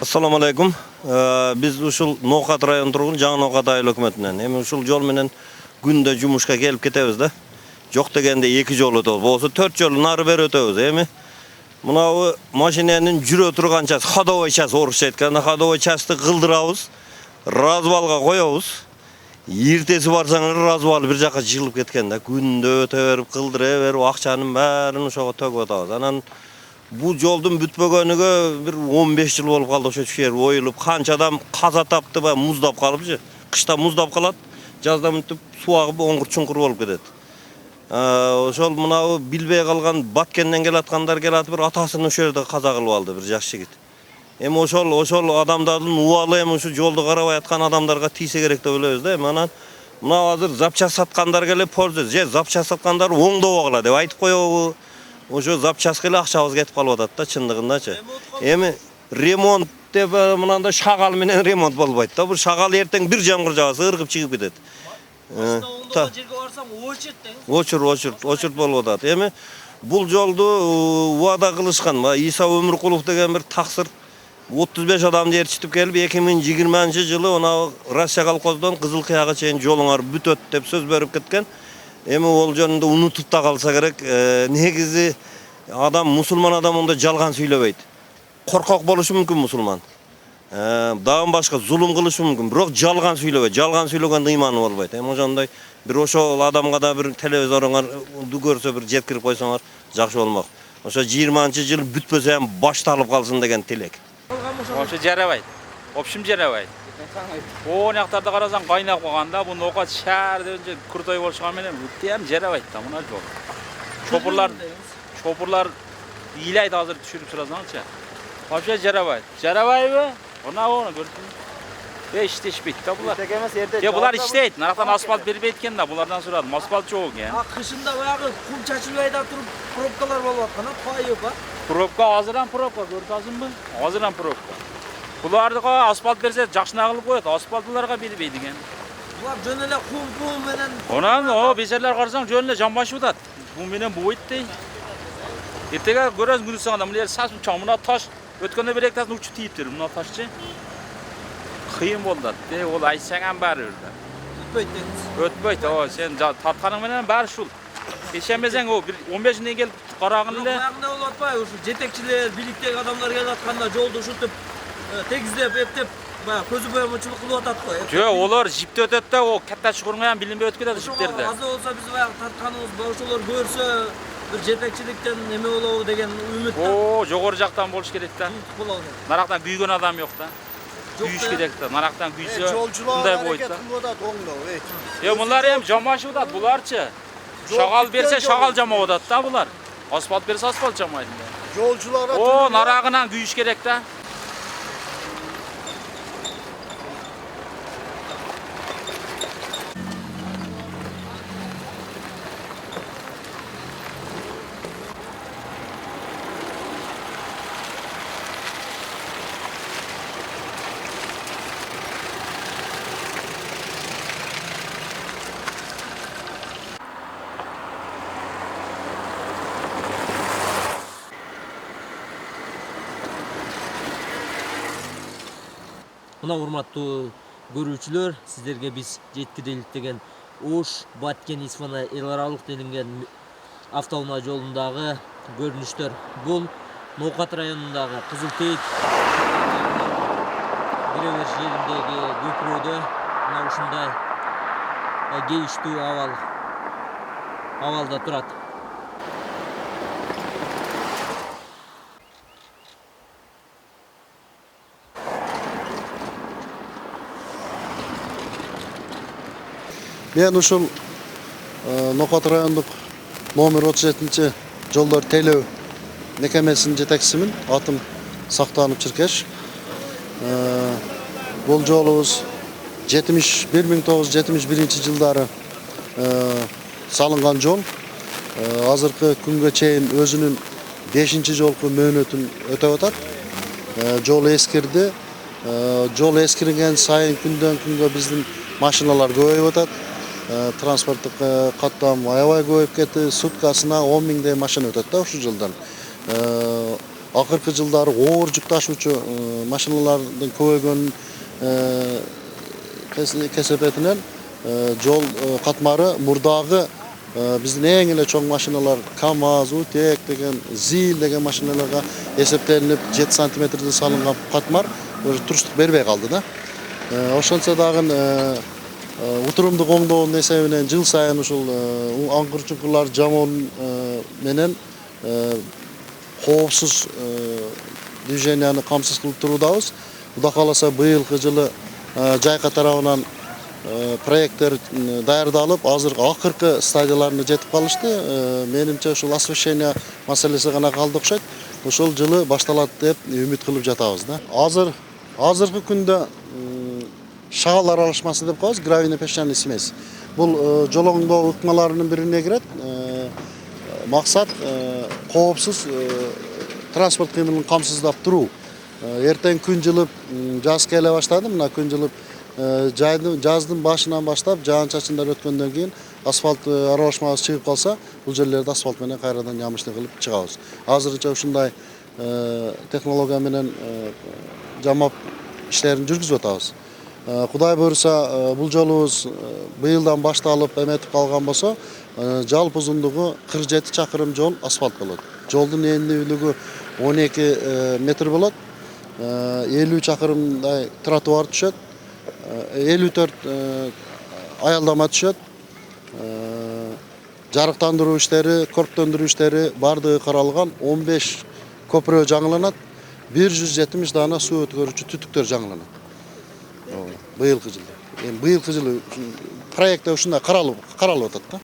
Assalamu alaikum. Biz uşul Ноокат район turgun жаңы Ноокат айыл өкмөтүнөн. Эми ушул жол менен күндө жумушка келип кетебиз да. Жок дегенде 2 жол өтөбүз. Болсо 4 жол нары бери өтөбүз. Эми мынау машинанын жүрө турган час, ходовой час орусча айтканда ходовой часты кылдырабыз. Развалга коебуз. Эртеси барсаңыз развал бир жака жыгылып кеткен да. Күндө өтө берип кылдыра берип акчанын баарын ошого төгүп атабыз. Анан bu жолдун бүтпөгөнүгө bir 15 жыл болуп калды. Ошо жер оюлуп, канча адам каза тапты ба, муздап калыпчы. Кышта муздап калат, жазда мынтип суу агып оңгур-чуңкур болуп кетет. Ошол мынау билбей калган Баткенден келаткандар келатып, бир атасын ошо жерде каза кылып алды, бир жаш жигит. Эми ошол адамдардын убалы эми ушу жолду карабай аткан адамдарга тийсе керек деп ойлойбуз да. Эми анан мына азыр запчас саткандар келип пользуйт. Же запчас саткандар оңдоп алгыла деп айтып коебу. Ошо запчаска эле акчабыз кетип калып атат да, чындыгындачы. Эми ремонт деп мынандай шагал менен ремонт болбойт да. Бул шагал эртең бир жамгыр жааса ыргып чыгып кетет. Оңдогон жерге барсам очерт очерт болуп атат. Эми бул жолду убада кылышкан. Иса Өмүркулов деген бир таксыр 35 адамды ээрчитип келип 2020-жылы мына Россия колхоздон Кызыл-Кыяга чейин жолуңар бүтөт деп сөз берип кеткен. Эми ол жөнүндө унутуп да калса керек. Негизи адам, мусулман адам онда жалган сүйлөбөйт. Коркок болушу мүмкүн мусулман. Дагы башка зулум кылышы мүмкүн, бирок жалган сүйлөбөйт. Жалган сүйлөгөндө иманы болбойт. Эми ошондой бир ошол адамга да бир телевизоруңар көрсө бир жеткирип койсоңор жакшы болмок. Ошо 20-жыл бүтпөсө ham башталып калсын деген тилек. Ошо жарабайт. Общем жарабайт. О жактарда карасаң кайнап калганда, бу Ноокат шаарда önce крутой болушкан менен өтө ham жарабайт да мына жол. Чопурлар ыйлайт азыр түшүрүп сурасаңчы. Вообще жарабайт. Жарабайбы? Мына оны көрдүң. Иштешпейт да булар. Булар иштейт. Нарактан асфальт бербейт экен да, булардан сурадым. Асфальт жок экен. Кышында баягы кум чачылбай да туруп пробкалар болуп аткан, кайып. Пробка азыран пробка көрдүңүзбү? Азыран пробка. Буларга асфальт берсе жакшына кылып коет, асфальт буларга бербейт экен. Булар жөн эле кум менен. Онан бесерлер карасаң жөн эле жамбашып атат. Бу менен бу өйттей. Эртеге көрөсүң күнү анда мына сас чоң, мына таш өткөндө бир эктасын учуп тийиптир, мына ташчы. Кыйын болду да. Ол айтсаң ham баары бир. Өтпөйт. Сен татканың менен баары ушул. Ишенбесең о 15 күндөн келип караган эле. Багында болуп атпайбы? Ушу жетекчилер, бийликтеги адамдар келип атканда жолду ушинтип тегиздеп, эптеп, көзү боомочулук кылып атат го. Жок, олар жипте өтөт да, о катта чукурга ham билинбей өтүп кетет жиптерде. Азыр болсо биз баягы тартканыбыз, ошолор көрсө бир жетекчиликтен эме болобу деген үмүт. Жогору жактан болуш керек да. Нарактан күйгөн адам жок да. Күйүш керек да. Нарактан күйсө мындай болот да. Булар эми жамашып атат, буларчы. Шагал берсе шагал жамап атат да булар. Асфальт берсе асфальт жамайт. Жолчуларга нарагынан күйүш керек да. Мына урматтуу көрүүчүлөр, сиздерге биз жеткирелик деген Ош, Баткен, Исфана эл аралык делинген автоунаа жолундагы көрүнүштөр. Бул Ноокат районундагы Кызыл-Кыя кире бериш жериндеги көпүрөдө мына ушундай кейиштүү абалда турат. Мен ушул Ноокат райондук номер 37 жолдор тейлөө мекемесинин жетекчисимин. Атым Сактанып Чиркеш. Бул жолубуз 1971 жылдары салынган жол. Азыркы күнгө чейин өзүнүн 5-жолку мөөнөтүн өтөп атат. Жол эскирди. Жол эскирген сайын күндөн күнгө биздин машиналар көбөйүп атат. Транспорттук каттам аябай көбөйүп кетти. Суткасына 10 миңдей машина өтөт да ушул жылдан. Акыркы жылдары оор жүк ташуучу машиналардын көбөйгөнүн кесепетинен жол катмары мурдагы биздин эң эле чоң машиналар КамАЗ, Утек деген, ЗИЛ деген машиналарга эсептелинип 7 сантиметрден салынган катмар туруштук бербей калды да. Ошончо дагы утурумдук оңдоонун эсебинен жыл сайын ушул аңкыр-чуңкурлар жамоон менен коопсуз движенияны камсыз кылып туруудабыз. Кудай кааласа быйылкы жылы жайка тарабынан проекттер даярдалып, азыр акыркы стадияларына жетип калышты. Менимче ушул освещение маселеси гана калды окшойт. Ошол жылы башталат деп үмүт кылып жатабыз да. Азыркы күндө шагал аралашмасы деп коебуз, гравийно-песчаный смесь. Бул жол оңдоо ыкмаларынын бирине кирет. Максат коопсуз транспорт кыймылын камсыздап туруу. Эртең күн жылып, жаз келе баштады. Мына күн жылып, жаздын башынан баштап жаан-чачындар өткөндөн кийин асфальт аралашмасы чыгып калса, бул жерлерди асфальт менен кайрадан жамыштык кылып чыгабыз. Азырынча ушундай технология менен жамап иштерин жүргүзүп атабыз. Кудай буйруса, бул жолубуз быйылдан башталып эметип калган болсо, жалпы узундугу 47 чакырым жол асфальт болот. Жолдун энилүүлүгү 12 метр болот. 50 чакырымдай тротуар түшөт. 54 аялдама түшөт. Жарыктандыруу иштери, көрктөндүрүү иштери бардыгы каралган. 15 көпүрө жаңыланат. 170 дана суу өткөрүүчү түтүктөр жаңыланат. Быйылкы жылы. Быйылкы жылы проектте ушундай каралып атат да.